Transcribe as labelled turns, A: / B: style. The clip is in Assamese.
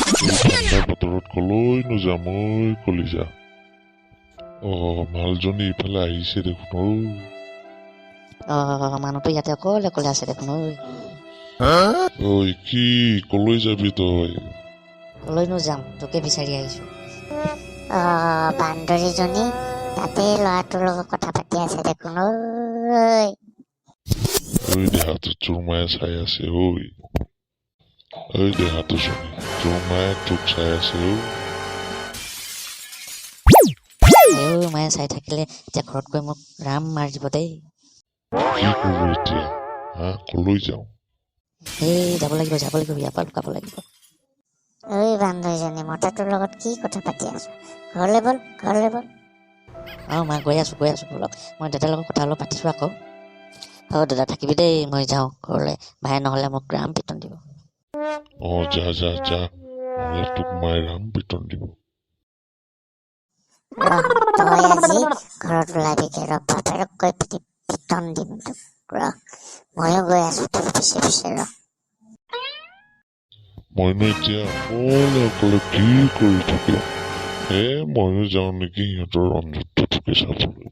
A: এই ঠাণ্ডা বতৰত কলৈনো যাম ঐ কলিজা। মালজনী ইফালে আহিছে দেখোন
B: মানুহটো ইয়াতে অকলে অকলে আছে দেখোন ঐ।
A: ঐ কি কলৈ যাবি তই?
B: কলৈনো যাম, তোকে বিচাৰি আহিছো।
C: বান্দৰীজনী তাতে ল'ৰাটোৰ লগত কথা পাতি আছে দেখোন ঐ।
A: দেহাটো চুৰমায়ে চাই আছে দেহাটো জনী চুৰমায়ে তোক চাই আছে
B: মায়ে চাই থাকিলে এতিয়া ঘৰত গৈ মোক ৰাম মাৰি দিব দেই।
A: কি কৰো এতিয়া? কলৈ যাওঁ?
B: যাব লাগিব ইয়াৰ পৰা লুকাব লাগিব।
C: বান্দৰীজনী মতাটোৰ লগত কি কথা পাতি আছো? ঘৰলৈ বল।
B: মা গৈ আছো বলক। মই দাদাৰ লগত কথা অলপ পাতিছো আকৌ। দাদা থাকিবি দেই, মই যাওঁ ঘৰলৈ। ভাই নহ'লে মোক ৰাম পিটন দিব।
A: যা নহ'লে তোক মায়ে ৰাম পিটন দিব।
C: তই আজি ঘৰত ওলাবিগে বাপেৰক কৈ পিটন দিম তোক। ময়ো গৈ আছো তোৰ পিছে
A: মইনো এতিয়া অকলে কি কৰি থাকিম? ময়ো যাওঁ নেকি সিহঁতৰ অঞ্জুৰটোকে চাবলৈ।